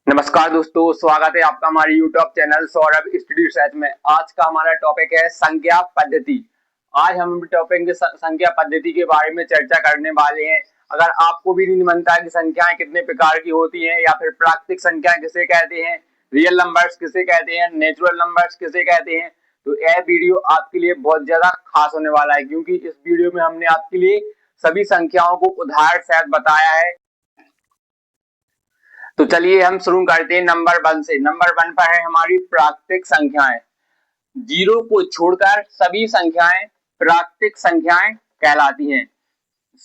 नमस्कार दोस्तों, स्वागत है आपका हमारे YouTube channel Saurabh study research में। आज का हमारा टॉपिक है संख्या पद्धति। आज हम टॉपिक संख्या पद्धति के बारे में चर्चा करने वाले हैं। अगर आपको भी नहीं बनता है कि संख्याएं कितने प्रकार की होती हैं या फिर प्राकृतिक संख्याएं किसे कहते हैं, रियल नंबर्स किसे कहते हैं, नेचुरल नंबर्स किसे कहते हैं, तो यह वीडियो आपके लिए बहुत ज्यादा खास होने वाला है, क्योंकि इस वीडियो में हमने आपके लिए सभी संख्याओं को उदाहरण सहित बताया है। तो चलिए हम शुरू करते हैं नंबर 1 से। नंबर 1 पर है हमारी प्राकृतिक संख्याएं। जीरो को छोड़कर सभी संख्याएं प्राकृतिक संख्याएं कहलाती हैं।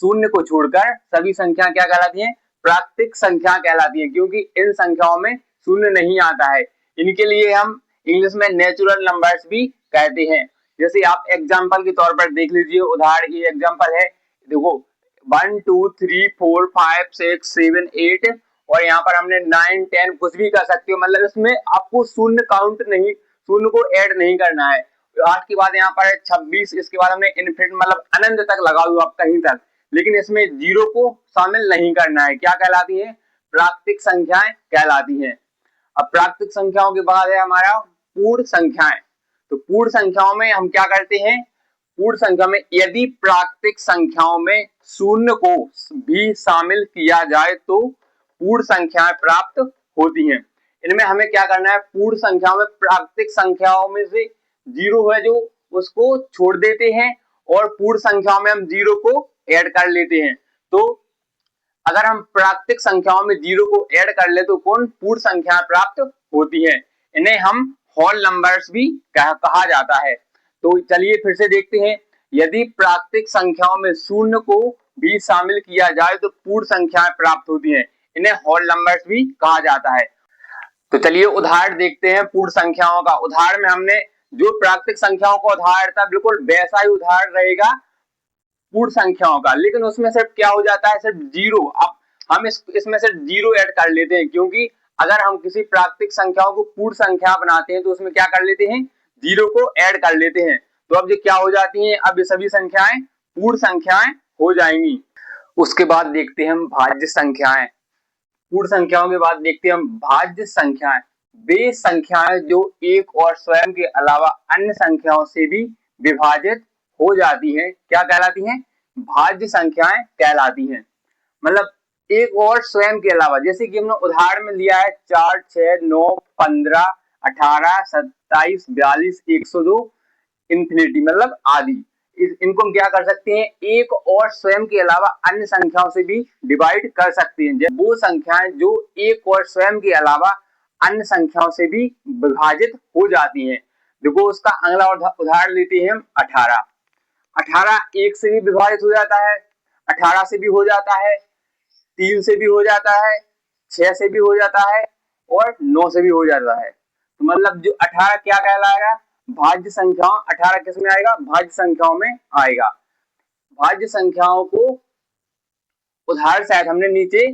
शून्य को छोड़कर सभी संख्याएं क्या कहलाती हैं? प्राकृतिक संख्या कहलाती हैं, क्योंकि इन संख्याओं में शून्य नहीं आता है। इनके लिए हम इंग्लिश में नेचुरल नंबर्स भी कहते हैं। जैसे आप एग्जाम्पल के तौर पर देख लीजिए, उदाहरण ये एग्जाम्पल है, देखो 1 2 3 4 5 6 7 8 और यहाँ पर हमने 9 10 कुछ भी कर सकते हो। मतलब इसमें आपको शून्य काउंट नहीं, शून्य को ऐड नहीं करना है। 8 के बाद यहाँ पर है 26, इसके बाद हमने इनफिनिट मतलब अनंत तक लगा दो आप कहीं तक, लेकिन इसमें जीरो को शामिल नहीं करना है। क्या कहलाती है? प्राकृतिक संख्याएं कहलाती हैं। अब प्राकृतिक संख्याओं के बाद है हमारा पूर्ण संख्याएं। तो पूर्ण संख्याओं में हम क्या करते हैं? पूर्ण संख्या में यदि प्राकृतिक संख्याओं में शून्य को भी शामिल किया जाए तो पूर्ण संख्याएं प्राप्त होती हैं। इनमें हमें क्या करना है? पूर्ण संख्याओं में प्राकृतिक संख्याओं में से जीरो है जो उसको छोड़ देते हैं और पूर्ण संख्याओं में हम जीरो को ऐड कर लेते हैं। तो अगर हम प्राकृतिक संख्याओं में जीरो को ऐड कर ले तो कौन पूर्ण संख्या प्राप्त होती है। इन्हें हम होल नंबर्स भी कहा जाता है। तो चलिए फिर से देखते हैं, यदि प्राकृतिक संख्याओं में शून्य को भी शामिल किया जाए तो पूर्ण संख्याएं प्राप्त होती हैं। इन्हें होल नंबर्स भी कहा जाता है। तो चलिए उदाहरण देखते हैं पूर्ण संख्याओं का। उदाहरण में हमने जो प्राकृतिक संख्याओं का उदाहरण था बिल्कुल वैसा ही उदाहरण रहेगा पूर्ण संख्याओं का, लेकिन उसमें सिर्फ क्या हो जाता है? सिर्फ जीरो। अब हम इसमें सिर्फ जीरो ऐड कर लेते हैं, क्योंकि अगर हम किसी प्राकृतिक संख्याओं को पूर्ण संख्या बनाते हैं तो उसमें क्या कर लेते हैं? जीरो को ऐड कर लेते हैं। तो अब ये क्या हो जाती हैं? अब ये सभी संख्याएं पूर्ण संख्याएं हो जाएंगी। उसके बाद देखते हैं हम भाज्य संख्याएं। पूर्ण संख्याओं के बाद देखते हैं हम भाज्य संख्याएं। वे संख्याएं जो एक और स्वयं के अलावा अन्य संख्याओं से भी विभाजित हो जाती हैं, क्या कहलाती हैं? भाज्य संख्याएं कहलाती हैं। मतलब एक और स्वयं के अलावा, जैसे कि हमने उदाहरण में लिया है 4 6 9 15 18 27 42 102 इंफिनिटी मतलब आदि। इनको हम क्या कर सकते हैं? एक और स्वयं के अलावा अन्य संख्याओं से भी डिवाइड कर सकते हैं। वो संख्याएं जो एक और स्वयं के अलावा अन्य संख्याओं से भी विभाजित हो जाती हैं। देखो उसका अगला उदाहरण लेते हैं हम 18। 18 एक से भी विभाजित हो जाता है, 18 से भी हो जाता है, 3 से भी हो जाता है, 6 से भी हो जाता है और 9 से भी हो जाता है। तो मतलब जो 18 क्या कहलाएगा? भाज्य संख्याओं। 18 किस में आएगा? भाज्य संख्याओं में आएगा। भाज्य संख्याओं को उदाहरण शायद हमने नीचे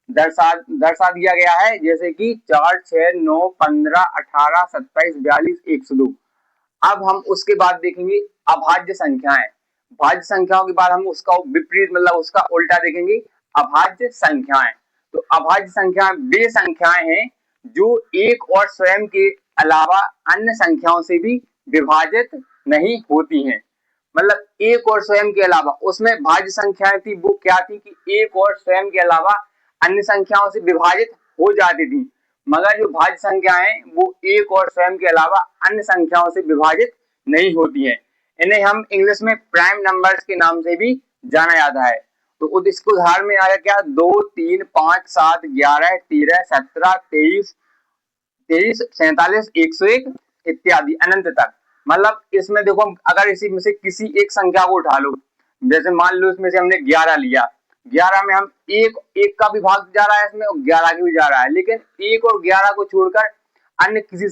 दर्शा दिया गया है, जैसे कि 4 6 9 15 18 27 42 102। अब हम उसके बाद देखेंगे अभाज्य संख्याएं। भाज्य संख्याओं के बाद हम उसका विपरीत मतलब उसका उल्टा देखेंगे, अभाज्य संख्याएं। तो अभाज्य संख्याएं वे संख्याएं हैं जो एक और स्वयं के अलावा अन्य संख्याओं से भी विभाजित नहीं होती हैं। मतलब एक और स्वयं के अलावा, उसमें भाज्य संख्याएं थी वो क्या थी कि एक और स्वयं के अलावा अन्य संख्याओं से विभाजित हो जाती थी, मगर जो भाज्य संख्याएं वो एक और स्वयं के अलावा अन्य संख्याओं से विभाजित नहीं होती हैं। इन्हें हम इंग्लिश में प्राइम नंबर्स के नाम से भी जाना जाता है। तो इसके उदाहरण में आया क्या? 2 3 5 7 11 13 17 23 47 101 इत्यादि अनंत तक। मतलब इसमें देखो अगर इसी में से किसी एक संख्या को उठा लो, जैसे मान लो इसमें से हमने 11 लिया, 11 में हम एक का भी भाग जा रहा है इसमें और 11 की भी जा रहा है, लेकिन 1 और 11 को छोड़कर अन्य किसी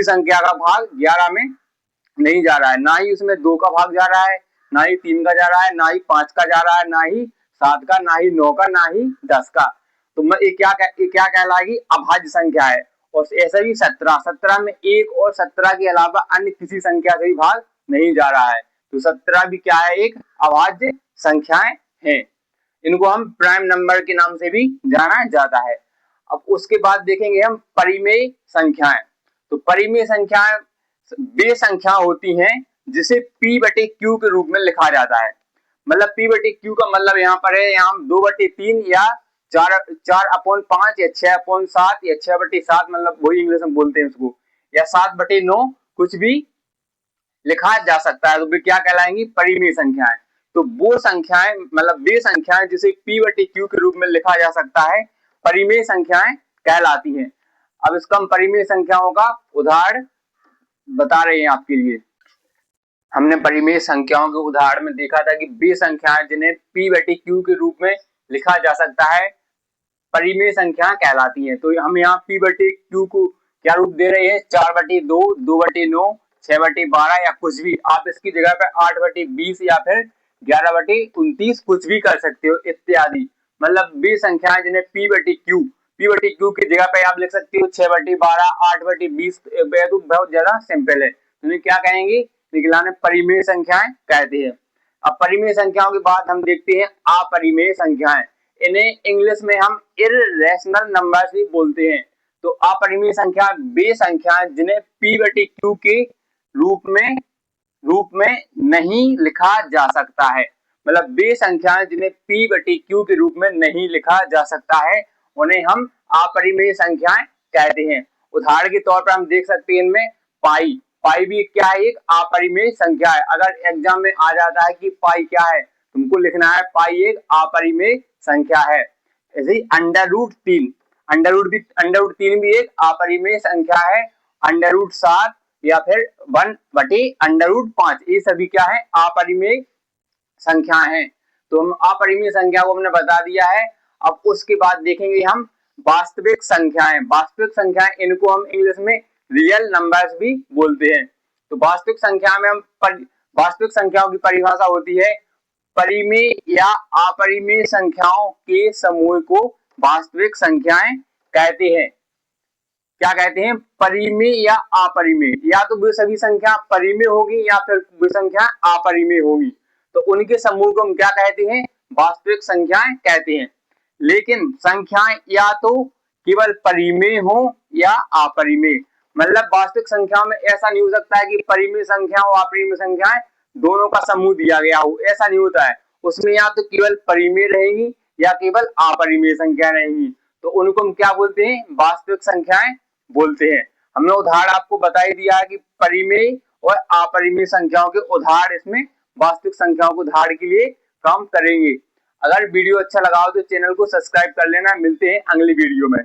संख्या का भाग 11 में नहीं जा रहा है। ना ही उसमें 2 का भाग जा रहा है, ना ही 3 का जा रहा है, ना ही 5 का जा रहा है, ना ही 7 का, ना ही 9 का, ना ही 10 का। तो ये क्या कहलाएगी? अभाज्य संख्या है। और ऐसे ही 17 में 1 और 17 के अलावा अन्य किसी संख्या से भी भाग नहीं जा रहा है। तो 17 भी क्या है? एक अभाज्य संख्याएं हैं। इनको हम प्राइम नंबर के नाम से भी जाना जाता है। अब उसके बाद देखेंगे हम परिमेय संख्याएं। तो परिमेय संख्याएं वे संख्या होती हैं जिसे P बटे Q के रूप में लिखा जाता है। मतलब P बटे Q का मतलब यहाँ पर है, यहाँ 2/3 या 4/5 या 6/7 या 6/7, मतलब वही इंग्लिश में बोलते हैं उसको, या 7/9 कुछ भी लिखा जा सकता है। तो वे क्या कहलाएंगी? परिमेय संख्याएं। तो वो संख्याएं मतलब वे संख्याएं जिसे P बटे Q के रूप में लिखा जा सकता है परिमेय संख्याएं कहलाती हैं। अब इसका हम परिमेय संख्याओं का उदाहरण बता रहे हैं आपके लिए। हमने परिमेय संख्याओं के उदाहरण में देखा था कि वे संख्याएं जिन्हें P बटे Q के रूप में लिखा जा सकता है परिमेय संख्या कहलाती हैं। तो हम यहाँ P बटे Q को क्या रूप दे रहे हैं? 4/2, 2/9, 6/12 या कुछ भी। आप इसकी जगह पे 8/20 या फिर 11/29 कुछ भी कर सकते हो इत्यादि। मतलब वे संख्याएं जिन्हें P बटे Q की जगह पे आप लिख सकते हो 6/12, 8/20। तो बहुत ज्यादा सिंपल है। तो क्या कहेंगे? निकलाने परिमेय संख्याएं कहते हैं। अब परिमेय संख्याओं के बाद हम देखते हैं अपरिमेय संख्याएं। इन्हें इंग्लिश में हम इर्रेशनल नंबर्स भी बोलते हैं। तो अपरिमेय संख्या वे संख्याएं जिन्हें P बटे Q के रूप में नहीं लिखा जा सकता है। मतलब वे संख्याएं जिन्हें P बटे Q के रूप में नहीं लिखा जा सकता है उन्हें हम अपरिमेय संख्याएं कहते हैं। उदाहरण के तौर पर हम देख सकते हैं इनमें पाई भी क्या है? एक अपरिमेय संख्या है। अगर एग्जाम में आ जाता है कि पाई क्या है, तुमको लिखना है पाई एक अपरिमेय संख्या है। ऐसे ही अंडर रूट 3 भी एक अपरिमेय संख्या है। √7 या फिर 1/√5 ये सभी क्या है? अपरिमेय संख्या है। तो हम अपरिमेय संख्या को हमने बता दिया है। अब उसके बाद देखेंगे हम वास्तविक संख्याएं। वास्तविक संख्याएं इनको हम इंग्लिश में रियल नंबर्स भी बोलते हैं। तो वास्तविक संख्या में हम वास्तविक संख्याओं की परिभाषा होती है परिमेय या अपरिमेय संख्याओं के समूह को वास्तविक संख्याएं कहते हैं। क्या कहते हैं? परिमेय या अपरिमेय। या तो वे सभी संख्या परिमेय होगी या फिर वे संख्या अपरिमेय होगी। तो उनके समूह को हम क्या कहते हैं? वास्तविक संख्याएं कहते हैं। लेकिन संख्याएं या तो केवल परिमेय हो या अपरिमेय। मतलब वास्तविक संख्याओं में ऐसा नहीं हो सकता है कि परिमेय संख्या और अपरिमेय संख्याएं दोनों का समूह दिया गया हो, ऐसा नहीं होता है। उसमें या तो केवल परिमेय रहेगी या केवल अपरिमेय संख्या रहेगी। तो उनको हम क्या बोलते हैं? वास्तविक संख्याएं बोलते हैं। हमने उदाहरण आपको बता ही दिया है कि परिमेय और अपरिमेय संख्याओं के उदाहरण इसमें वास्तविक संख्याओं के उदाहरण के लिए काम करेंगे। अगर वीडियो अच्छा लगा हो तो चैनल को सब्सक्राइब कर लेना। मिलते हैं अगली वीडियो में।